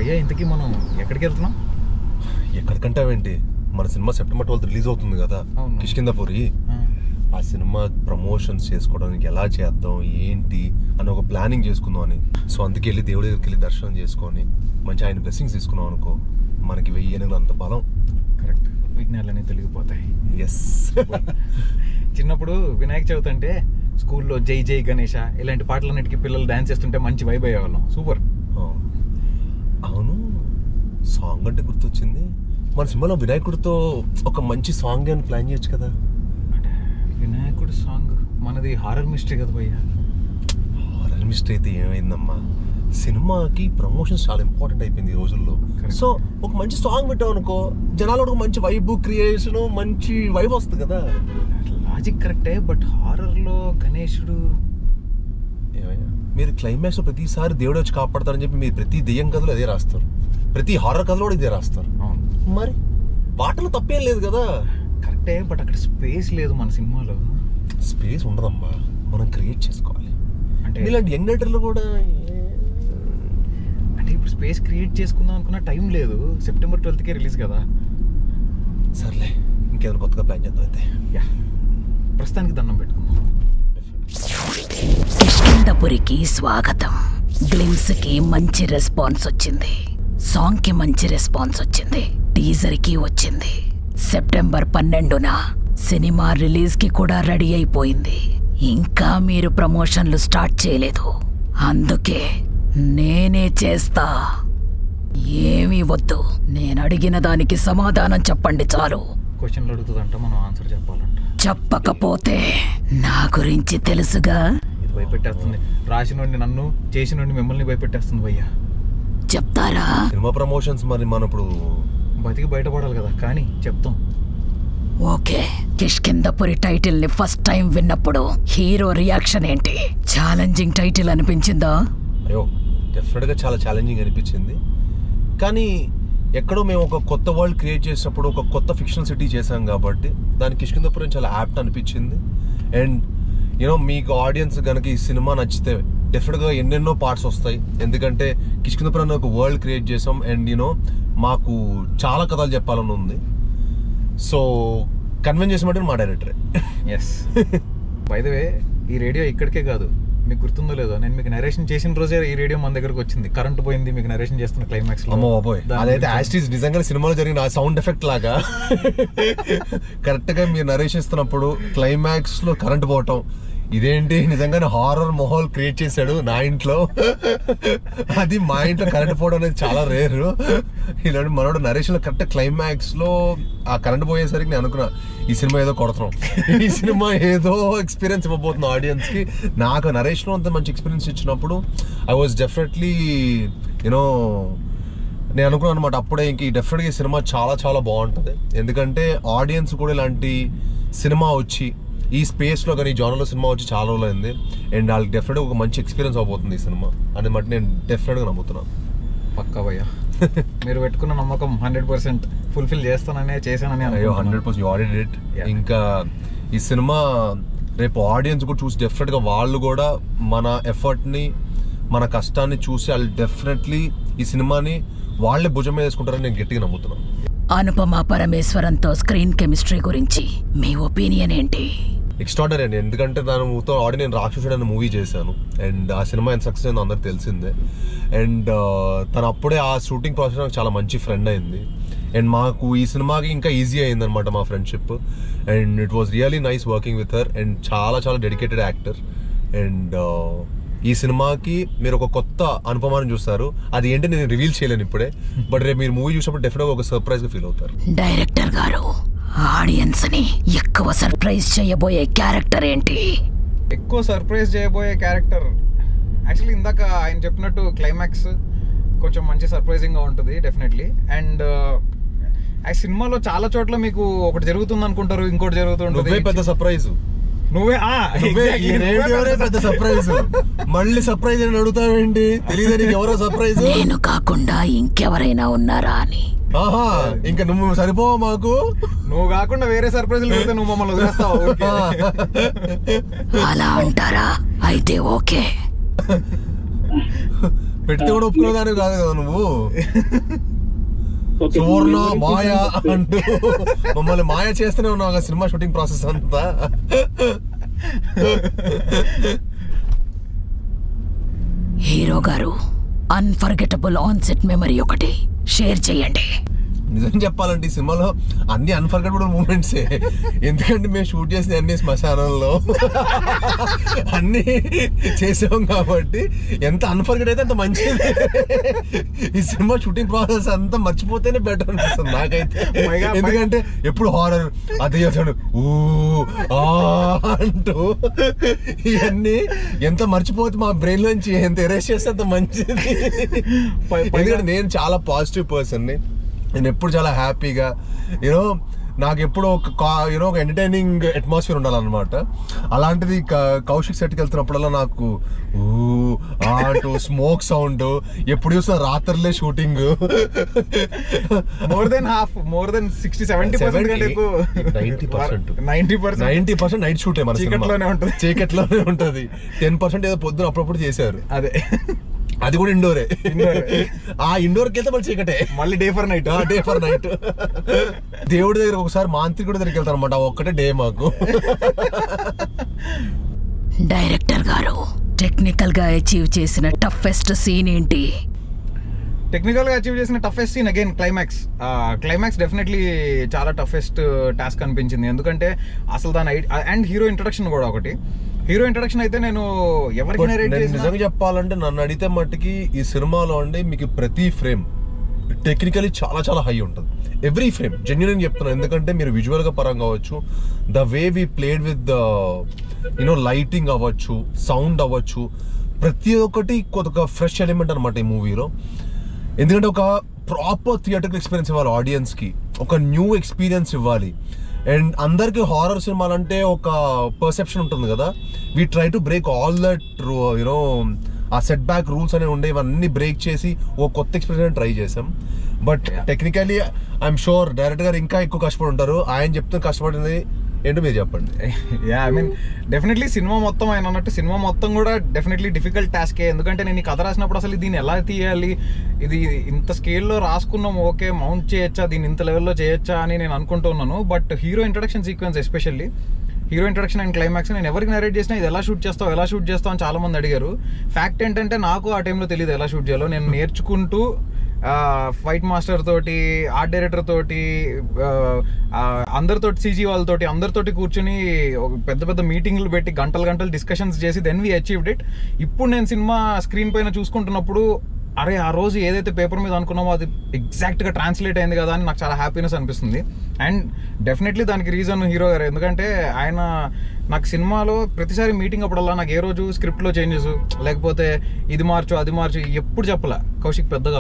భయ్యా ఇంతకీ మనం ఎక్కడికి వెళ్తున్నాం? ఎక్కడికంటావేంటి, మన సినిమా సెప్టెంబర్ 12 రిలీజ్ అవుతుంది కదా, కిష్కింధపురి. ఆ సినిమా ప్రమోషన్స్ చేసుకోవడానికి ఎలా చేద్దాం ఏంటి అని ఒక ప్లానింగ్ చేసుకుందాం అని. సో అందుకే వెళ్ళి దేవుడి దగ్గరికి వెళ్ళి దర్శనం చేసుకొని మంచి ఆయన బ్లెస్సింగ్స్ తీసుకున్నాం అనుకో, మనకి 1000 ఏనుగులు అంత బలం. కరెక్ట్, విఘ్నాలన్నీ తొలగిపోతాయి. ఎస్. చిన్నప్పుడు వినాయక చవితి అంటే స్కూల్లో జై జై గణేష ఇలాంటి పాటలన్నిటికీ పిల్లలు డాన్స్ చేస్తుంటే మంచి వైబ్ అయ్యేవాళ్ళం. సూపర్. అవును, సాంగ్ అంటే గుర్తొచ్చింది, మన సినిమాలో వినాయకుడితో ఒక మంచి సాంగ్ అని ప్లాన్ చేయొచ్చు కదా. వినాయకుడి సాంగ్ మనది హారర్ మిస్టరీ కదా భయ్యా. హారర్ మిస్టరీ అయితే ఏమైందమ్మా, సినిమాకి ప్రమోషన్స్ చాలా ఇంపార్టెంట్ అయిపోయింది ఈ రోజుల్లో. సో ఒక మంచి సాంగ్ పెట్టావు అనుకో, జనాలు ఒక మంచి వైబ్ క్రియేషన్, మంచి వైబ్ వస్తుంది కదా. లాజిక్ కరెక్టే, బట్ హారర్లో గణేశుడు ఏమయ్యా, మీరు క్లైమాక్స్ ప్రతిసారి దేవుడు వచ్చి కాపాడతారని చెప్పి మీరు ప్రతి దెయ్యం కథలో అదే రాస్తారు, ప్రతి హారర్ కథలో కూడా ఇదే రాస్తారు. అవును, మరి పాటలు తప్పేం లేదు కదా. కరెక్టే, బట్ అక్కడ స్పేస్ లేదు మన సినిమాలో. స్పేస్ ఉండదమ్మా, మనం క్రియేట్ చేసుకోవాలి. అంటే ఇలాంటి యంగ్ రైటర్లు కూడా అంటే ఇప్పుడు స్పేస్ క్రియేట్ చేసుకుందాం అనుకున్న టైం లేదు. సెప్టెంబర్ 12కే రిలీజ్ కదా. సర్లే, ఇంకేమైనా కొత్తగా ప్లాన్ చేద్దాం అయితే. యా, ప్రస్తుతానికి దండం పెట్టుకుందాం. కిష్కింధపురికి స్వాగతం. గ్లిమ్స్ కి మంచి రెస్పాన్స్ వచ్చింది, సాంగ్ కి మంచి రెస్పాన్స్ వచ్చింది, టీజర్ కి వచ్చింది. సెప్టెంబర్ 12న సినిమా రిలీజ్ కి కూడా రెడీ అయిపోయింది. ఇంకా మీరు ప్రమోషన్లు స్టార్ట్ చేయలేదు, అందుకే నేనే చేస్తా. ఏమీ వద్దు, నేను అడిగిన దానికి సమాధానం చెప్పండి చాలు. క్వశ్చన్లు అడుగుతుందంట, మనం ఆన్సర్ చెప్పాలంట. చెప్పకపోతే నా గురించి తెలుసుగా. ఇది భయపెట్టేస్తుంది, రాసినోడిని నన్ను, చేసినోడిని మిమ్మల్ని భయపెట్టేస్తుంది భయ్యా. చెప్తారా? సినిమా ప్రమోషన్స్ మరి మనం ఇప్పుడు బతికి బయటపడాలి కదా, కానీ చెప్తాం. ఓకే, కిష్కింధపురి టైటిల్ ని ఫస్ట్ టైం విన్నప్పుడు హీరో రియాక్షన్ ఏంటి? ఛాలెంజింగ్ టైటిల్ అనిపించిందా? అయ్యో, డెఫినెట్గా చాలా ఛాలెంజింగ్ అనిపించింది. కానీ ఎక్కడో మేము ఒక కొత్త వరల్డ్ క్రియేట్ చేసినప్పుడు ఒక కొత్త ఫిక్షనల్ సిటీ చేసాం కాబట్టి దానికి కిష్కింధపురి చాలా యాప్ట్ అనిపించింది. అండ్ యూనో మీకు ఆడియన్స్ కనుక ఈ సినిమా నచ్చితే డెఫినెట్గా ఎన్నెన్నో పార్ట్స్ వస్తాయి. ఎందుకంటే కిష్కింధపురి అనే ఒక వరల్డ్ క్రియేట్ చేసాం అండ్ యూనో మాకు చాలా కథలు చెప్పాలని ఉంది. సో కన్విన్స్ చేసినట్టు మా డైరెక్టరే. ఎస్. బై ద వే, ఈ రేడియో ఇక్కడికే కాదు, మీకు గుర్తుందో లేదో, నేను మీకు నరేషన్ చేసిన రోజే ఈ రేడియో మన దగ్గరకు వచ్చింది. కరెంట్ పోయింది మీకు నరేషన్ చేస్తున్న క్లైమాక్స్ లో. అమ్మో బాబోయ్, అదైతే యాస్టీస్ నిజంగా సినిమాలో జరిగిన సౌండ్ ఎఫెక్ట్ లాగా కరెక్ట్ గా మీరు నరేషన్ ఇస్తున్నప్పుడు క్లైమాక్స్ లో కరెంట్ పోవటం, ఇదేంటి నిజంగానే హారర్ మొహల్ క్రియేట్ చేశాడు నా ఇంట్లో. అది మా ఇంట్లో కరెంట్ పోవడం అనేది చాలా రేరు. ఇలాంటి మనోడు నరేషన్ లో కరెక్ట్ క్లైమాక్స్ లో ఆ కరెంట్ పోయేసరికి నేను అనుకున్నా ఈ సినిమా ఏదో కొడుతున్నాం, ఈ సినిమా ఏదో ఎక్స్పీరియన్స్ ఇవ్వబోతుంది ఆడియన్స్ కి. నాకు నరేషన్ లో అంత మంచి ఎక్స్పీరియన్స్ ఇచ్చినప్పుడు ఐ వాజ్ డెఫినెట్లీ యూనో నేను అనుకున్నాను అనమాట అప్పుడే, ఇంక డెఫినెట్గా ఈ సినిమా చాలా చాలా బాగుంటుంది. ఎందుకంటే ఆడియన్స్ కూడా ఇలాంటి సినిమా వచ్చి ఈ స్పేస్లో కానీ ఈ జానర్లో సినిమా వచ్చి చాలా రోజులు అయింది. అండ్ వాళ్ళకి డెఫినెట్గా ఒక మంచి ఎక్స్పీరియన్స్ అవబోతుంది ఈ సినిమా అని బట్టి నేను డెఫినెట్గా నమ్ముతున్నాను. పక్కా భయ్యా, మీరు పెట్టుకున్న నమ్మకం 100% ఫుల్ఫిల్ చేస్తాననే చేశానని. అయ్యో 100% యు ఆడిడ్ ఇట్. ఇంకా ఈ సినిమా రేపు ఆడియన్స్ కూడా చూసి డెఫినెట్గా వాళ్ళు కూడా మన ఎఫర్ట్ని మన కష్టాన్ని చూసి వాళ్ళు డెఫినెట్లీ ఈ సినిమాని వాళ్ళే భుజం మీద వేసుకుంటారని నేను గట్టిగా నమ్ముతున్నాను. అనుపమ పరమేశ్వరంతో స్క్రీన్ కెమిస్ట్రీ గురించి మీ ఒపీనియన్ ఏంటి? ఎక్స్ట్రాడనరీ అండి. ఎందుకంటే దానితో ఆల్రెడీ నేను రాక్షసుడు అనే మూవీ చేశాను అండ్ ఆ సినిమా ఎంత సక్సెస్ అయిందో అందరికి తెలిసిందే. అండ్ తను అప్పుడే ఆ షూటింగ్ ప్రాసెస్ నాకు చాలా మంచి ఫ్రెండ్ అయింది. అండ్ మాకు ఈ సినిమాకి ఇంకా ఈజీ అయింది అనమాట మా friendship. And it was really nice working with her. And చాలా చాలా డెడికేటెడ్ యాక్టర్. అండ్ ఈ సినిమాకి మీరు ఒక కొత్త అనుపమానం చూస్తారు, అది ఏంటి నేను రివీల్ చేయలేను ఇప్పుడే, బట్ రేపు మీరు మూవీ చూసినప్పుడు డెఫినెట్గా ఒక సర్ప్రైజ్ గా ఫీల్ అవుతారు. డైరెక్టర్ గారు, ఆడియన్స్ ని ఎక్కువ సర్ప్రైజ్ చేయబోయే క్యారెక్టర్ ఏంటి? ఎక్కువ సర్ప్రైజ్ చేయబోయే క్యారెక్టర్ యాక్చువల్లీ ఇందాక ఆయన చెప్పినట్టు క్లైమాక్స్ కొంచెం మంచి సర్ప్రైజింగ్ గా ఉంటుంది డెఫినెట్లీ. అండ్ ఆ సినిమాలో చాలా చోట్ల మీకు ఒకటి జరుగుతుంది అనుకుంటారు, ఇంకోటి జరుగుతుంటుంది. పెద్ద సర్ప్రైజ్ నువ్వే పెద్ద సర్ప్రైజ్. మళ్ళీ సర్ప్రైజ్ అని అడుగుతావేంటి? తెలియదు ఎవరో సర్ప్రైజ్. నేను కాకుండా ఇంకెవరైనా ఉన్నారా అని. ఆహా, ఇంకా నువ్వు సరిపోవా మాకు? నువ్వు కాకుండా వేరే సర్ప్రైజ్ పెడితే నువ్వు మమ్మల్ని వదిలేస్తావు. అలా అంటారా? అయితే ఓకే. పెడితే కూడా ఒప్పుకునేదాన్ని కాదు కదా నువ్వు. సువర్ణ మాయ అంటూ మమ్మల్ని మాయ చేస్తూనే ఉన్నావు సినిమా షూటింగ్ ప్రాసెస్ అంతా. హీరో గారు, అన్ఫర్గెటబుల్ ఆన్ సెట్ మెమరీ ఒకటి షేర్ చేయండి. నిజం చెప్పాలంటే ఈ సినిమాలో అన్ని అన్ఫర్గెటబుల్ మూమెంట్సే. ఎందుకంటే మేము షూట్ చేసిన అన్ని శ్మశానంలో అన్ని చేసాం కాబట్టి ఎంత అన్ఫర్గెట్ అయితే అంత మంచిది. ఈ సినిమా షూటింగ్ ప్రాసెస్ అంతా మర్చిపోతేనే బెటర్ అనిపిస్తుంది నాకైతే. ఎందుకంటే ఎప్పుడు హారర్ అదే అంటూ ఇవన్నీ ఎంత మర్చిపోతే మా బ్రెయిన్ నుంచి ఎంత ఎరేస్ చేస్తే అంత మంచిది. ఎందుకంటే నేను చాలా పాజిటివ్ పర్సన్ని. నేను ఎప్పుడు చాలా హ్యాపీగా యూనో నాకు ఎప్పుడు ఒక ఎంటర్టైనింగ్ అట్మాస్ఫియర్ ఉండాలన్నమాట. అలాంటిది కౌశిక్ సెట్కి వెళ్తున్నప్పుడల్లా నాకు అంటూ స్మోక్ సౌండ్, ఎప్పుడు చూసిన రాత్రులే షూటింగ్. మోర్ దెన్ 60-70% 90% నైట్ షూటే మన చీకట్లోనే ఉంటది. 10% ఏదో పొద్దున అప్పుడప్పుడు చేశారు. అదే అది కూడా ఇండోరే. ఆ ఇండోర్కి వెళ్తే మళ్ళీ చీకటే, మళ్ళీ డే ఫర్ నైట్. దేవుడి దగ్గర ఒకసారి మాంత్రికుడి దగ్గరికి వెళ్తాను అనమాట. ఒక్కటే డే మాకు. డైరెక్టర్ గారు, టెక్నికల్ గా అచీవ్ చేసిన టఫెస్ట్ సీన్ ఏంటి? టెక్నికల్ గా అచీవ్ చేసిన toughest scene again climax definitely చాలా టఫెస్ట్ టాస్క్ అనిపించింది. ఎందుకంటే అసలు దాని అండ్ హీరో ఇంట్రొడక్షన్ కూడా ఒకటి. హీరో ఇంట్రొడక్షన్ అయితే నేను ఎవరికి నిజంగా చెప్పాలంటే నన్ను అడిగితే మట్టుకి ఈ సినిమాలో అండి మీకు ప్రతి ఫ్రేమ్ టెక్నికలీ చాలా చాలా హై ఉంటుంది. ఎవ్రీ ఫ్రేమ్ జెన్యూన్ చెప్తున్నాను. ఎందుకంటే మీరు విజువల్ గా పరంగా అవ్వచ్చు, the way we played with lighting అవ్వచ్చు, సౌండ్ అవ్వచ్చు, ప్రతి ఒక్కటి ఒక ఫ్రెష్ ఎలిమెంట్ అనమాట ఈ మూవీలో. ఎందుకంటే ఒక ప్రాపర్ థియేటర్కల్ ఎక్స్పీరియన్స్ ఇవ్వాలి ఆడియన్స్కి, ఒక న్యూ ఎక్స్పీరియన్స్ ఇవ్వాలి. అండ్ అందరికి హారర్ సినిమాలు అంటే ఒక పర్సెప్షన్ ఉంటుంది కదా. We try to break all that ఆ సెట్ బ్యాక్ రూల్స్ అనేవి ఉండే, ఇవన్నీ బ్రేక్ చేసి ఓ కొత్త ఎక్స్పీరియన్స్ ట్రై చేసాం. But technically I'm sure director గారు ఇంకా ఎక్కువ కష్టపడి ఉంటారు. ఆయన చెప్తే కష్టపడింది ఏంటో మీరు చెప్పండి. ఐ మీన్ డెఫినెట్లీ సినిమా మొత్తం ఆయన అన్నట్టు సినిమా మొత్తం కూడా డెఫినెట్లీ డిఫికల్ట్ టాస్కే. ఎందుకంటే నేను ఈ కథ రాసినప్పుడు అసలు దీన్ని ఎలా తీయాలి, ఇది ఇంత స్కేల్లో రాసుకున్నాం, ఓకే మౌంట్ చేయొచ్చా, దీన్ని ఇంత లెవెల్లో చేయొచ్చా అని నేను అనుకుంటున్నాను. But hero introduction sequence, especially hero introduction and climax, నేను ఎవరికి నరేట్ చేసినా ఇది ఎలా షూట్ చేస్తావు అని చాలా మంది అడిగారు. ఫ్యాక్ట్ ఏంటంటే నాకు ఆ టైంలో తెలియదు ఎలా షూట్ చేయాలో. నేను నేర్చుకుంటూ ఫైట్ మాస్టర్ తోటి, ఆర్ట్ డైరెక్టర్ తోటి, అందరితోటి, సీజీ వాళ్ళతోటి, అందరితోటి కూర్చుని పెద్ద పెద్ద మీటింగ్లు పెట్టి గంటలు డిస్కషన్స్ చేసి దెన్ వీ అచీవ్డ్ ఇట్. ఇప్పుడు నేను సినిమా స్క్రీన్ పైన చూసుకుంటున్నప్పుడు అరే ఆ రోజు ఏదైతే పేపర్ మీద అనుకున్నామో అది ఎగ్జాక్ట్గా ట్రాన్స్లేట్ అయింది కదా అని నాకు చాలా హ్యాపీనెస్ అనిపిస్తుంది. అండ్ డెఫినెట్లీ దానికి రీజన్ హీరో గారు. ఎందుకంటే ఆయన నాకు సినిమాలో ప్రతిసారి మీటింగ్ అప్పుడల్లా నాకు ఏ రోజు స్క్రిప్ట్లో చేంజెస్ లేకపోతే ఇది మార్చు అది మార్చు ఎప్పుడు చెప్పలే. కౌశిక్ పెద్దగా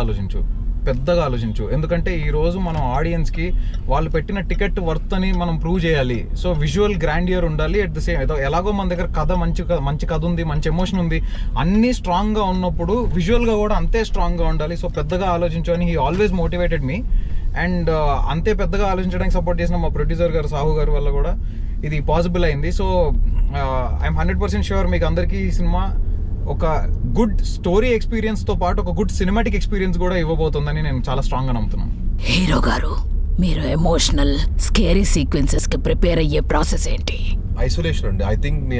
ఆలోచించు, ఎందుకంటే ఈరోజు మనం ఆడియన్స్కి వాళ్ళు పెట్టిన టికెట్ వర్త్ అని మనం ప్రూవ్ చేయాలి. సో విజువల్ గ్రాండియర్ ఉండాలి. అట్ ద సేమ్ ఎలాగో మన దగ్గర కథ మంచి కథ ఉంది, మంచి ఎమోషన్ ఉంది, అన్నీ స్ట్రాంగ్గా ఉన్నప్పుడు విజువల్గా కూడా అంతే స్ట్రాంగ్గా ఉండాలి. సో పెద్దగా ఆలోచించు అని he always motivated me. And అంతే పెద్దగా ఆలోచించడానికి సపోర్ట్ చేసిన మా ప్రొడ్యూసర్ గారు సాహు గారి వల్ల కూడా ఇది పాసిబుల్ అయింది. సో ఐఎమ్ 100% ష్యూర్ మీకు అందరికీ ఈ సినిమా ఒక గుడ్ స్టోరీ ఎక్స్పీరియన్స్ తో పాటు ఒక గుడ్ సినిమాటిక్ ఎక్స్పీరియన్స్ కూడా ఇవ్వబోతుందని నేను చాలా స్ట్రాంగ్ గా నమ్ముతున్నాను. హీరో గారు, మీరు ఎమోషనల్ స్కేరీ సీక్వెన్సెస్ కి ప్రిపేర్ అయ్యే ప్రాసెస్ ఏంటి? ఐసోలేషన్ అండి.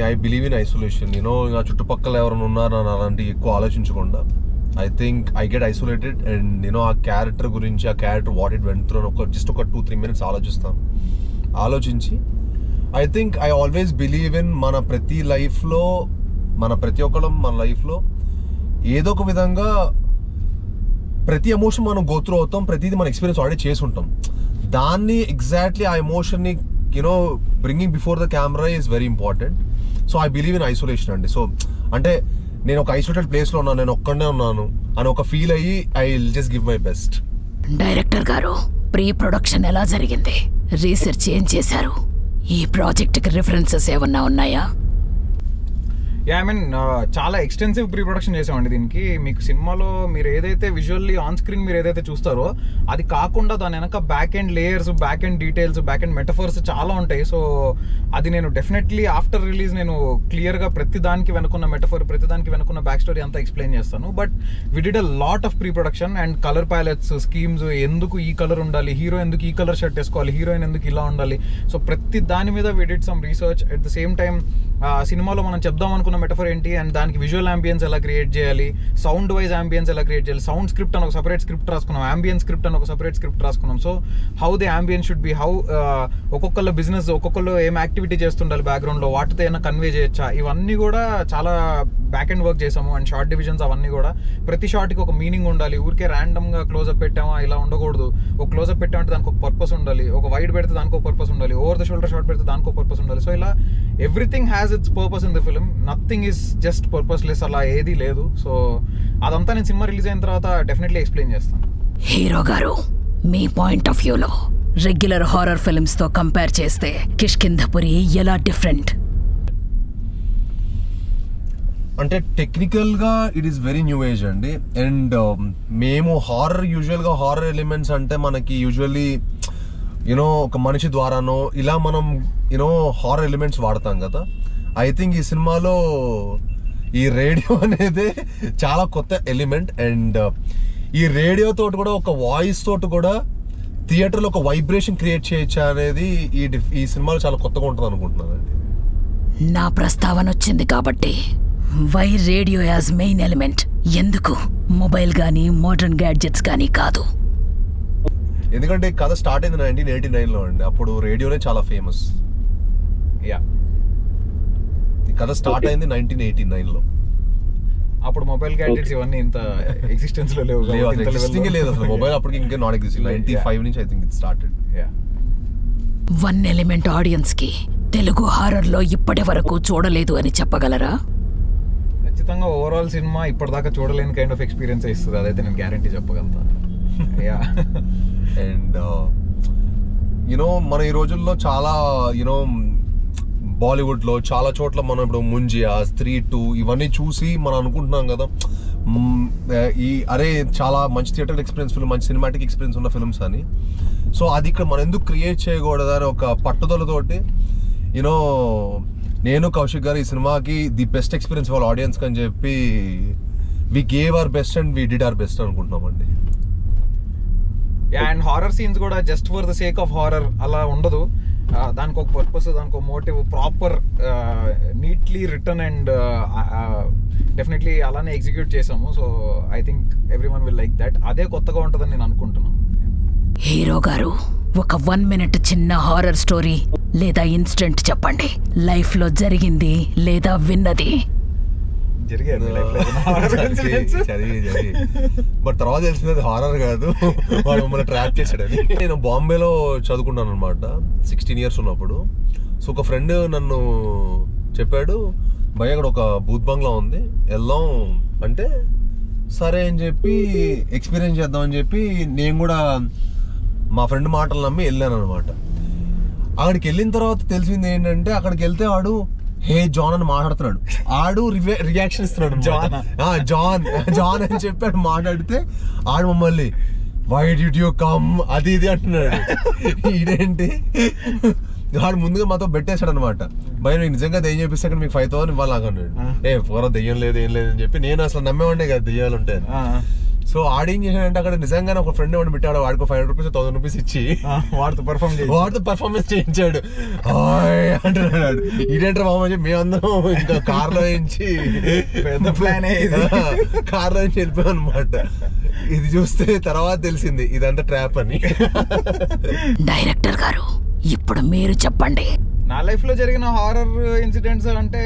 I believe in isolation. నా చుట్టుపక్కల ఎవరైనా ఉన్నారని అలాంటి ఎక్కువ ఆలోచించకుండా I think I get isolated and ఆ క్యారెక్టర్ గురించి, ఆ character what it went through just ఒక 2-3 minutes ఆలోచించి I think I always believe in మన ప్రతి ఒక్కళ్ళం మన లైఫ్లో ఏదో ఒక విధంగా ప్రతి ఎమోషన్ మనం గోత్రూ అవుతాం, ప్రతిదీ మన ఎక్స్పీరియన్స్ ఆల్రెడీ చేసి ఉంటాం. దాన్ని ఎగ్జాక్ట్లీ ఆ ఎమోషన్ని bringing before the camera is very important. So I believe in isolation అండి. సో అంటే నేను ఒక ఐసోలేటెడ్ ప్లేస్లో ఉన్నాను, నేను ఒక్కడనే ఉన్నాను అని ఒక ఫీల్ అయ్యి I will just give my best. Director గారు, ప్రీ ప్రొడక్షన్ ఎలా జరిగింది? రీసెర్చ్ ఏం చేశారు? ఈ ప్రాజెక్ట్కి రిఫరెన్సెస్ ఏమన్నా ఉన్నాయా? ఐ మీన్ చాలా ఎక్స్టెన్సివ్ ప్రీ ప్రొడక్షన్ చేసామండి దీనికి. మీకు సినిమాలో మీరు ఏదైతే విజువల్లీ ఆన్ స్క్రీన్ మీరు ఏదైతే చూస్తారో అది కాకుండా దాని వెనక back end layers, back end details, back end metaphors చాలా ఉంటాయి. సో అది నేను డెఫినెట్లీ ఆఫ్టర్ రిలీజ్ నేను క్లియర్గా ప్రతి దానికి వెనుకున్న మెటఫర్, ప్రతి దానికి వెనుకున్న బ్యాక్ స్టోరీ అంతా ఎక్స్ప్లెయిన్ చేస్తాను. But we did a lot of pre production and colour palettes, schemes, ఎందుకు ఈ కలర్ ఉండాలి, హీరో ఎందుకు ఈ కలర్ షర్ట్ వేసుకోవాలి, హీరోయిన్ ఎందుకు ఇలా ఉండాలి. సో ప్రతి దాని మీద we did some research. At the same time సినిమాలో మనం చెప్దాం అనుకున్న మెటఫర్ ఏంటి అండ్ దానికి విజువల్ అంబియన్స్ ఎలా క్రియేట్ చేయాలి, సౌండ్ వైజ్ అంబియన్స్ ఎలా క్రియేట్ చేయాలి, సౌండ్ స్క్రిప్ట్ అని ఒక సపరేట్ స్క్రిప్ట్ రాసుకున్నాం, అంబియన్స్ స్క్రిప్ట్ అని ఒక సపరేట్ స్క్రిప్ట్ రాసుకున్నాం. So how the ambience should be, how ఒక్కొక్కళ్ళ బిజినెస్, ఒక్కొక్కళ్ళు ఏం యాక్టివిటీ చేస్తుండాలి బ్యాక్గ్రౌండ్లో, వాటితో ఏమైనా కన్వే చేయొచ్చా, ఇవన్నీ కూడా చాలా బ్యాక్ అండ్ వర్క్ చేసాము. అండ్ షార్ట్ డివిజన్స్ అవన్నీ కూడా ప్రతి షార్ట్కి ఒక మీనింగ్ ఉండాలి. ఊరికే ర్యాండమ్గా క్లోజప్ పెట్టామా ఇలా ఉండకూడదు. ఒక క్లోజప్ పెట్టామంటే దానికి ఒక పర్పస్ ఉండాలి, ఒక వైడ్ పెడితే దానికి ఒక పర్పస్ ఉండాలి, ఓవర్ ద షోల్డర్ షార్ట్ పెడితే దానికి ఒక పర్పస్ ఉండాలి. సో ఇలా everything has its purpose in the film, nothing is just purposeless, అలా ఏది లేదు. సో అదంతా నేను సినిమా రిలీజ్ అయిన తర్వాత డెఫినెట్లీ ఎక్స్ప్లెయిన్ చేస్తాను. హీరో గారు, మీ పాయింట్ ఆఫ్ వ్యూలో రెగ్యులర్ హారర్ ఫిల్మ్స్ తో కంపేర్ చేస్తే కిష్కింధపురి ఎలా డిఫరెంట్? అంటే టెక్నికల్ గా it is very new age అండి. అండ్ మేము యూజువల్ గా హారర్ ఎలిమెంట్స్ అంటే మనకి యూజువల్లీ యూనో ఒక మనిషి ద్వారానో ఇలా మనం యూనో హారర్ ఎలిమెంట్స్ వాడతాం కదా. ఐ థింక్ ఈ సినిమాలో ఈ రేడియో అనేది చాలా కొత్త ఎలిమెంట్. అండ్ ఈ రేడియో తోటి కూడా ఒక వాయిస్ తోటి కూడా థియేటర్లో ఒక వైబ్రేషన్ క్రియేట్ చేయొచ్చా అనేది ఈ సినిమాలో చాలా కొత్తగా ఉంటుంది అనుకుంటున్నానండి. నా ప్రస్తావన వచ్చింది కాబట్టి why radio as main element, ఎందుకు మొబైల్ గానీ మోడర్న్ గ్యాడ్జెట్స్ గానీ కాదు? ఎందుకంటే ఈ కథ స్టార్ట్ అయింది 1989లో అండి. అప్పుడు రేడియోనే చాలా ఫేమస్. యా, ఈ కథ స్టార్ట్ అయింది 1989లో. అప్పుడు మొబైల్ గ్యాడ్జెట్స్ ఇవన్నీ ఇంత ఎగ్జిస్టెన్స్ లో లేవు, లేదు అసలు. మొబైల్ అప్పటికి ఇంకా నాట్ ఎగ్జిస్టింగ్. 95 నుంచి I think it started. One element audience కి తెలుగు హారర్ లో ఇప్పటి వరకు చూడలేదు అని చెప్పగలరా? ఖచ్చితంగా ఓవరాల్ సినిమా ఇప్పటిదాకా చూడలేని కైండ్ ఆఫ్ ఎక్స్పీరియన్స్ ఇస్తుంది, అదైతే నేను గ్యారంటీ చెప్పగలుగుతాను. అండ్ యూనో మన ఈ రోజుల్లో చాలా యూనో బాలీవుడ్లో చాలా చోట్ల మనం ఇప్పుడు ముంజియా, స్త్రీ 2 ఇవన్నీ చూసి మనం అనుకుంటున్నాం కదా అరే చాలా మంచి థియేటర్ ఎక్స్పీరియన్స్ ఫిల్మ్, మంచి సినిమాటిక్ ఎక్స్పీరియన్స్ ఉన్న ఫిల్మ్స్ అని. సో అది ఇక్కడ మనం ఎందుకు క్రియేట్ చేయకూడదు అని ఒక పట్టుదలతోటి యూనో నేను కౌశిక్ గారు ఈ సినిమాకి ది బెస్ట్ ఎక్స్పీరియన్స్ వాళ్ళ ఆడియన్స్ అని చెప్పి we gave our best and we did our best అనుకుంటున్నామండి. అండ్ హారర్ సీన్స్ కూడా just for the sake of horror అలా ఉండదు. దానికి ఒక పర్పస్, దానికి ఒక motive, proper neatly written and definitely అలానే ఎగ్జిక్యూట్ చేసాము. So I think everyone will like that. అదే కొత్తగా ఉంటుందని నేను అనుకుంటున్నాను. హీరో గారు, ఒక 1 minute చిన్న హారర్ స్టోరీ లేదా ఇన్సిడెంట్ చెప్పండి, లైఫ్ లో జరిగింది లేదా విన్నది. బట్ తర్వాత తెలిసింది హారర్ కాదు, వాడు మమ్మల్ని ట్రాప్ చేశాడని. నేను బాంబేలో చదువుకున్నాను అనమాట 16 years ఉన్నప్పుడు. సో ఒక ఫ్రెండ్ నన్ను చెప్పాడు, భయ్య అక్కడ ఒక బూత్ బంగ్లా ఉంది వెళ్దాం అంటే, సరే అని చెప్పి ఎక్స్పీరియన్స్ చేద్దాం అని చెప్పి నేను కూడా మా ఫ్రెండ్ మాటలు నమ్మి వెళ్ళాను అనమాట. అక్కడికి వెళ్ళిన తర్వాత తెలిసింది ఏంటంటే, అక్కడికి వెళ్తే వాడు హే జాన్ అని మాట్లాడుతున్నాడు. ఆడు రియాక్షన్ ఇస్తున్నాడు, జాన్ అని చెప్పి మాట్లాడితే ఆడు మమ్మల్ని వై డిడ్ యూ కమ్ అది ఇది అంటున్నాడు. ఇదేంటి వాడు ముందుగా మాతో పెట్టేశాడు అనమాట. భయ నీకు నిజంగా దెయ్యం చేపిస్తే అక్కడ మీకు 5,000 ఇవ్వాలి అన్నాడు. పూర దెయ్యం లేదు ఏం లేదు అని చెప్పి నేను అసలు నమ్మేవాడే కదా దెయ్యాలు ఉంటాయి. సో ఆడేం చేశాడంటే అక్కడ నిజంగానే ఒక ఫ్రెండ్ ఎవరు పెట్టాడు, వాడికి 500 రూపీస్ 1000 రూపీస్ ఇచ్చి వాడితో పర్ఫార్మెన్స్ చేయించాడు. అంటున్నాడు ఇదేంటారు మామ చెప్పి మేమందరం ఇంకా కార్లో నుంచి కార్లో నుంచి వెళ్ళిపోయాం అనమాట. ఇది చూస్తే తర్వాత తెలిసింది ఇదంతా ట్రాప్ అని. డైరెక్టర్ గారు, ఇప్పుడు మీరు చెప్పండి. నా లైఫ్ లో జరిగిన హారర్ ఇన్సిడెంట్స్ అంటే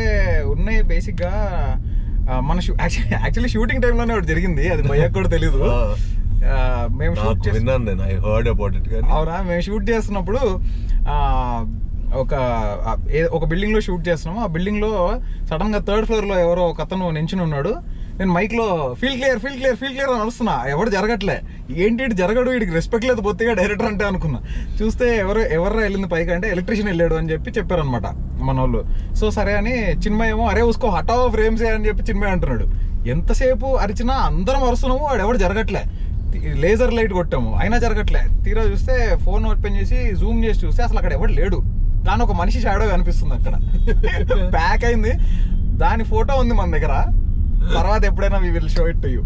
ఉన్నాయి. బేసిక్ గా మన యాక్చువల్లీ షూటింగ్ టైంలోనే ఒకటి జరిగింది, అది భయ్యకు కూడా తెలీదు. మేము షూట్ చేస్తున్నప్పుడు ఒక బిల్డింగ్ లో షూట్ చేస్తున్నాము. ఆ బిల్డింగ్ లో సడన్ గా 3rd floor లో ఎవరో ఒక అతను నించుని ఉన్నాడు. నేను మైక్లో ఫీల్ క్లియర్ అని అరుస్తున్నా, ఎవరు జరగట్లే, ఏంటి జరగడు, వీడికి రెస్పెక్ట్ లేదు బొత్తిగా డైరెక్టర్ అంటే అనుకున్నా. చూస్తే ఎవరు వెళ్ళింది పైకి అంటే ఎలక్ట్రీషియన్ వెళ్ళాడు అని చెప్పారనమాట మన వాళ్ళు. సో సరే అని చిన్మయ్ ఏమో అరే ఉసుకో హటావో ఫ్రేమ్సే అని చెప్పి చిన్మయ్ అంటున్నాడు. ఎంతసేపు అరిచినా అందరం అరుస్తున్నాము, వాడు ఎవరు జరగట్లే. లేజర్ లైట్ కొట్టాము అయినా జరగట్లే. తీరా చూస్తే ఫోన్ ఓపెన్ చేసి జూమ్ చేసి చూస్తే అసలు అక్కడ ఎవరు లేడు, కానీ ఒక మనిషి షాడో కనిపిస్తుంది అక్కడ. ప్యాక్ అయింది, దాని ఫోటో ఉంది మన దగ్గర. తర్వాత ఎప్పుడైనా we will show it to you.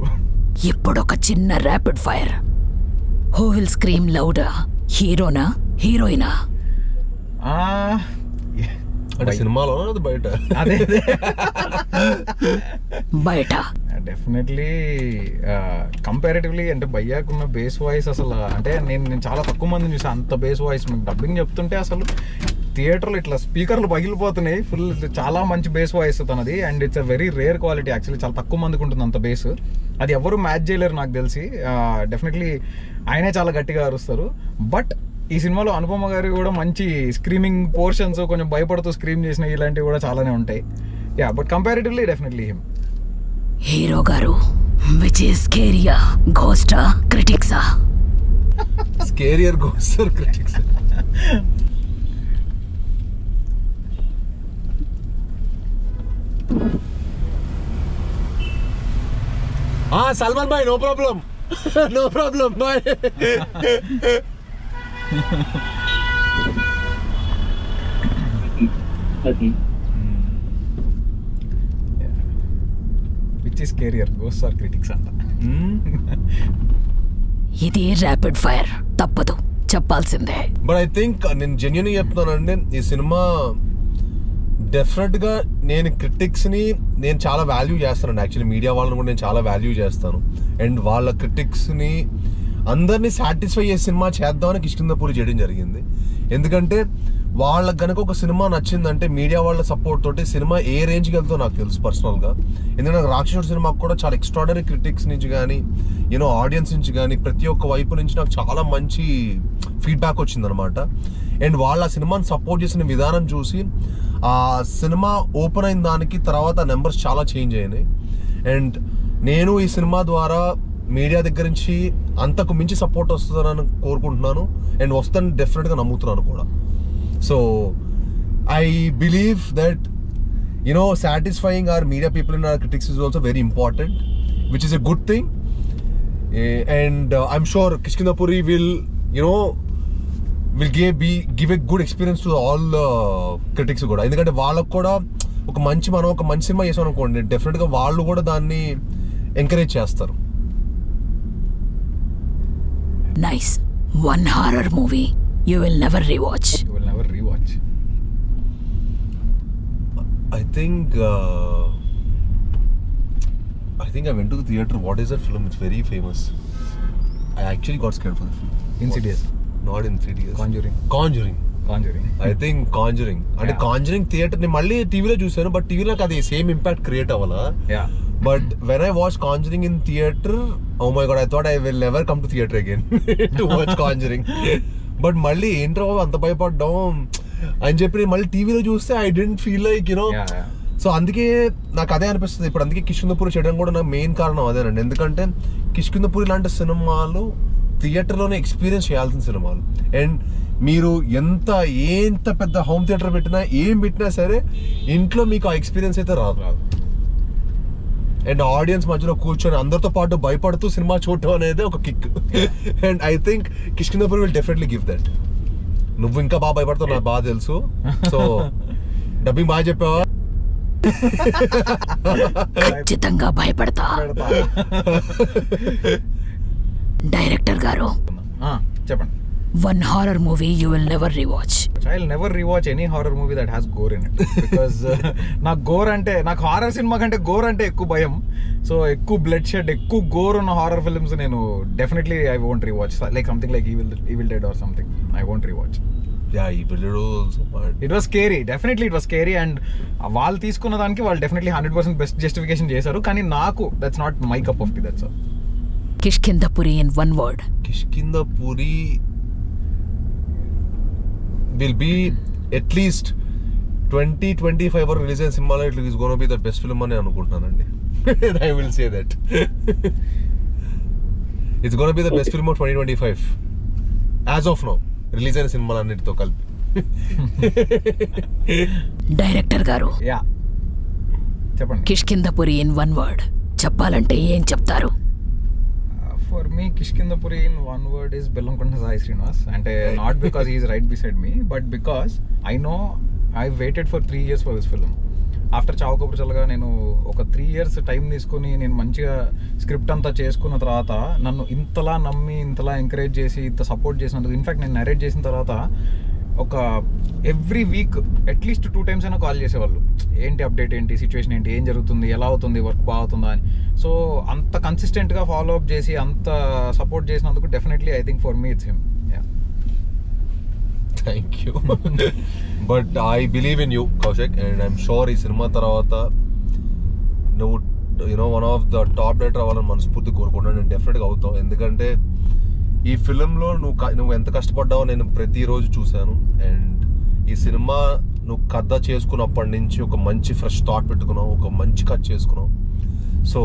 ఇప్పుడు ఒక చిన్న rapid fire. Who will scream louder, హీరోనా హీరోయినా? అంటే సినిమాలో బయట? అదే బయట. డెఫినెట్లీ కంపారిటివ్లీ అంటే భయ్యాకున్న బేస్ వాయిస్ అసలు అంటే నేను చాలా తక్కువ మందిని చూసాను అంత బేస్ వాయిస్. మీకు డబ్బింగ్ చెప్తుంటే అసలు థియేటర్లో ఇట్లా స్పీకర్లు పగిలిపోతున్నాయి. ఫుల్ చాలా మంచి బేస్ వాయిస్ తనది. And it's a very rare quality actually. చాలా తక్కువ మందికి ఉంటుంది అంత బేస్. అది ఎవరు మ్యాచ్ చేయలేరు నాకు తెలిసి. డెఫినెట్లీ ఆయనే చాలా గట్టిగా అరుస్తారు. బట్ ఈ సినిమాలో అనుపమ గారు కూడా మంచి స్క్రీమింగ్ పోర్షన్స్, కొంచెం భయపడుతూ స్క్రీమ్ చేసిన ఇలాంటివి కూడా చాలానే ఉంటాయి. Yeah but comparatively definitely him. Hero గారు విచ్ ఈస్ స్కేరియా, ఘోస్టా, క్రిటిక్సా? Scarier ghoster critics. Salman bhai, no problem no problem బాయ్. Which is scarier, ghost or critics అంట. ఇది ర్యాపిడ్ ఫైర్, తప్పదు చెప్పాల్సిందే. బట్ ఐ థింక్ నేను జెన్యున్ చెప్తున్నానండి, ఈ సినిమా డెఫినెట్ గా నేను క్రిటిక్స్ ని నేను చాలా వాల్యూ చేస్తానండి. యాక్చువల్లీ మీడియా వాళ్ళని కూడా నేను చాలా వాల్యూ చేస్తాను. అండ్ వాళ్ళ క్రిటిక్స్ ని అందరినీ సాటిస్ఫై చేసే సినిమా చేద్దామని కిష్కింధపురి చేయడం జరిగింది. ఎందుకంటే వాళ్ళకి కనుక ఒక సినిమా నచ్చిందంటే మీడియా వాళ్ళ సపోర్ట్ తోటి సినిమా ఏ రేంజ్కి వెళ్తుందో నాకు తెలుసు పర్సనల్గా. ఎందుకంటే నాకు రాక్షసుడు సినిమాకు కూడా చాలా ఎక్స్ట్రాడనరీ క్రిటిక్స్ నుంచి కానీ ఆడియన్స్ నుంచి కానీ ప్రతి ఒక్క వైపు నుంచి నాకు చాలా మంచి ఫీడ్బ్యాక్ వచ్చిందనమాట. అండ్ వాళ్ళ సినిమాని సపోర్ట్ చేసిన విధానం చూసి ఆ సినిమా ఓపెన్ అయిన దానికి తర్వాత నెంబర్స్ చాలా చేంజ్ అయినాయి. అండ్ నేను ఈ సినిమా ద్వారా మీడియా దగ్గర నుంచి అంతకు మించి సపోర్ట్ వస్తుందని కోరుకుంటున్నాను. అండ్ వస్తుందని డెఫినెట్గా నమ్ముతున్నాను కూడా. So I believe that satisfying our media people and our critics is also very important, which is a good thing. And I'm sure Kishkinthapuri will give a good experience to all critics కూడా. ఎందుకంటే వాళ్ళకు కూడా మనం ఒక మంచి cinema చేసాం అనుకోండి, డెఫినెట్గా వాళ్ళు కూడా దాన్ని ఎంకరేజ్ చేస్తారు. Nice. One horror movie you will never rewatch. I think I went to the theater. What is that film? It's very famous. I actually got scared for the film. Insidious. Not Insidious. Conjuring. I think Conjuring. అంటే Conjuring theatre నేను మళ్ళీ టీవీలో చూసాను, but టీవీలో నాకు అది same impact create అవ్వాలా. But when I watched Conjuring in theater, oh my god, I thought I will never come to theater again to watch Conjuring. But మళ్ళీ ఏంట్రా అంత భయపడ్డాం అని చెప్పి మళ్ళీ టీవీలో చూస్తే I didn't feel like so అందుకే నాకు అదే అనిపిస్తుంది ఇప్పుడు. అందుకే కిష్కింధపురి చేయడం కూడా నాకు మెయిన్ కారణం అదేనండి. ఎందుకంటే కిష్కింధపురి లాంటి సినిమాలు థియేటర్లోనే ఎక్స్పీరియన్స్ చేయాల్సిన సినిమాలు. అండ్ మీరు ఎంత పెద్ద హోమ్ థియేటర్ పెట్టినా ఏం పెట్టినా సరే ఇంట్లో మీకు ఆ ఎక్స్పీరియన్స్ అయితే రాదు. అండ్ ఆడియన్స్ మధ్యలో కూర్చొని అందరితో పాటు భయపడుతూ సినిమా చూడటం అనేది ఒక kick. And I think Kishkindhapuri will definitely give that. నువ్వు ఇంకా బాగా భయపడతావు నాకు బాగా తెలుసు. సో డబ్బింగ్ బాగా చెప్పావా? ఖచ్చితంగా భయపడతా. డైరెక్టర్ గారు చెప్పండి. One horror movie you will never rewatch. I'll never rewatch any horror movie that has gore in it. Because నాకు గోర్ అంటే, నాకు హారర్ సినిమా కంటే గోర్ అంటే ఎక్కువ భయం. సో ఎక్కువ బ్లడ్ షెడ్, ఎక్కువ గోర్ ఉన్న హారర్ ఫిల్మ్స్ నేను definitely I won't rewatch. Like something like evil dead or something I won't rewatch. Evil Dead also, but it was scary. Definitely it was scary. And వాళ్ళు తీసుకున్న దానికి వాళ్ళు definitely 100% best justification చేశారు. కానీ నాకు that's not my cup of tea. That's all. Kishkinthapuri in one word. Kishkinthapuri will be at least 20-25 వరకు release అయిన సినిమాలో it is gonna be the best film అని అనుకుంటున్నానండి. I will say that. It's gonna be the best film of 2025 as of now. Release అయిన సినిమాలన్నిటితో కలిపి. Director గారు, yeah చెప్పండి. Kishkindhapuri in one word చెప్పాలంటే ఏం చెప్తారు? For me, Kishkindapuri in one word is Bellamkonda Sai Srinivas. And not because he is right beside me, but because I know I waited for 3 years for this film. After చావు కబుర్ చల్లగా నేను ఒక 3 years time తీసుకుని నేను మంచిగా script అంతా చేసుకున్న తర్వాత నన్ను ఇంతలా నమ్మి ఇంతలా ఎంకరేజ్ చేసి ఇంత సపోర్ట్ చేసినందుకు, ఇన్ఫ్యాక్ట్ నేను నరేట్ చేసిన తర్వాత ఒక ఎవ్రీ వీక్ అట్లీస్ట్ 2 times అయినా కాల్ చేసేవాళ్ళు. ఏంటి అప్డేట్, ఏంటి సిచ్యువేషన్, ఏంటి, ఏం జరుగుతుంది, ఎలా అవుతుంది, వర్క్ బాగుతుందా అని. సో అంత కన్సిస్టెంట్గా ఫాలో అప్ చేసి అంత సపోర్ట్ చేసినందుకు definitely I think for me it's him. Thank you. But I believe in you Kaushik, and I'm sure ఈ సినిమా తర్వాత నువ్వు one of the top director అవ్వాలని మనస్ఫూర్తి కోరుకుంటాను. నేను డెఫినెట్గా అవుతావు. ఎందుకంటే ఈ ఫిలింలో నువ్వు ఎంత కష్టపడ్డావో నేను ప్రతిరోజు చూశాను. అండ్ ఈ సినిమా నువ్వు కథ చేసుకున్నప్పటి నుంచి ఒక మంచి ఫ్రెష్ థాట్ పెట్టుకున్నావు, ఒక మంచి కథ చేసుకున్నావు. సో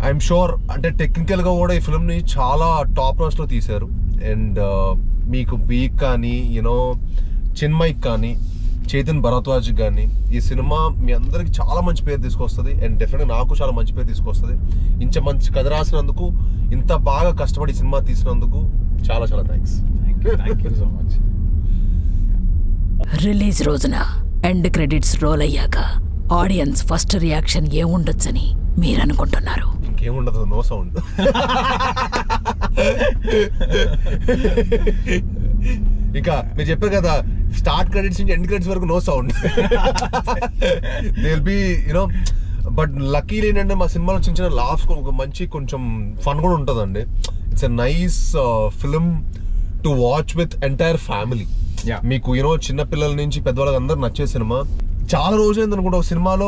ఐఎమ్ షూర్, అంటే టెక్నికల్గా కూడా ఈ ఫిల్మ్ని చాలా టాప్ నాచ్లో తీశారు. అండ్ మీకు బీక్ కానీ చిన్మయ్కి కానీ చైతన్ భరద్వాజ్ కానీ ఈ సినిమా మీ అందరికి చాలా మంచి పేరు తీసుకొస్తుంది. అండ్ డెఫినెట్గా నాకు చాలా మంచి పేరు తీసుకొస్తుంది. ఇంత మంచి కథ రాసినందుకు, ఇంత బాగా కష్టపడి సినిమా తీసినందుకు చాలా చాలా thanks. Thank you so much. Release రోజున ఎండ్ క్రెడిట్స్ రోల్ అయ్యాక ఆడియన్స్ ఫస్ట్ రియాక్షన్ ఏముండొచ్చని మీరు అనుకుంటున్నారు? ఇంకేముండదు, నో సౌండ్. ఇంకా మీరు చెప్పారు కదా, స్టార్ట్ క్రెడిట్స్ నుంచి ఎండ్ క్రెడిట్స్ వరకు no sound. They will be but luckily ఏంటంటే మా సినిమాలో చిన్న చిన్న లాఫ్స్, ఒక మంచి కొంచెం ఫన్ కూడా ఉంటుందండి. It's a nice film to watch with entire family. మీకు చిన్న పిల్లల నుంచి పెద్దవాళ్ళకి అందరు నచ్చే సినిమా. చాలా రోజులైంది అనుకుంటా ఒక సినిమాలో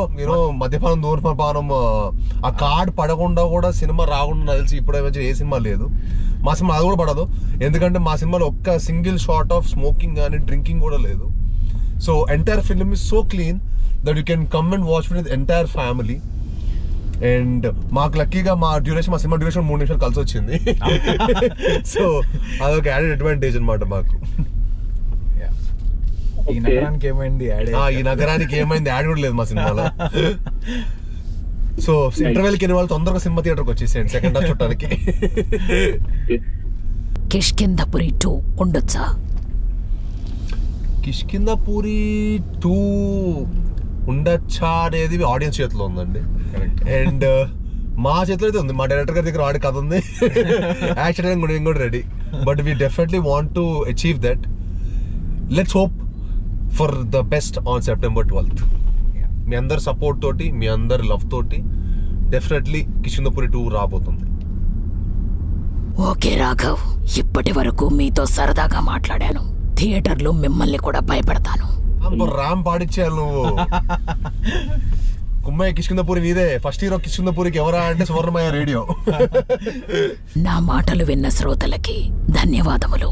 మద్యపానం ధూమపానం ఆ కార్డ్ పడకుండా కూడా సినిమా రాకుండా తెలిసి ఇప్పుడు ఏ సినిమా లేదు. మా సినిమా అది కూడా పడదు, ఎందుకంటే మా సినిమాలో ఒక్క సింగిల్ షాట్ ఆఫ్ స్మోకింగ్ కానీ డ్రింకింగ్ కూడా లేదు. So entire film is so clean that you can come and watch with entire family. And మాకు లక్కీగా మా సినిమా డ్యూరేషన్ 3 నిమిషాలు కలిసి వచ్చింది. సో అదొక యాడెడ్ అడ్వాంటేజ్ అనమాట మాకు. ఈ నగరానికి ఏమైంది యాడ్ కూడా లేదు మా సినిమాలో. సో ఇంటర్వెల్ కి వాళ్ళు తొందరగా సినిమా థియేటర్కి వచ్చేసేయండి సెకండ్ హాఫ్ చూడటానికి. కిష్కింధపురి 2 ఉండొచ్చా? కిష్కింధపురి 2 ఉండొచ్చా అనేది ఆడియన్స్ చేతిలో ఉందండి. అండ్ మా చేతిలో అయితే ఉంది. మా డైరెక్టర్ గారి దగ్గర ఆడి కథ ఉంది, యాక్షన్ నేను కూడా ready. But we definitely want to achieve that. Let's hope for the best on September 12th. మీ అందరి సపోర్ట్ తోటి, మీ అందరి లవ్ తోటి డెఫినెట్లీ కిష్కింధపురి 2 రాబోతుంది. ఓకే రాఘవ్, ఇప్పటి వరకు మీతో సరదాగా మాట్లాడాను. థియేటర్లో మిమ్మల్ని కూడా భయపెడతాను. రామ్ పాడిచ్చాను నువ్వు. కుమ్మయ్య కిష్కింధపురి నీదే. ఫస్ట్ హీరో కిష్కింధపురికి ఎవరా అంటే సువర్ణమయ్య రేడియో. నా మాటలు విన్న శ్రోతలకి ధన్యవాదములు.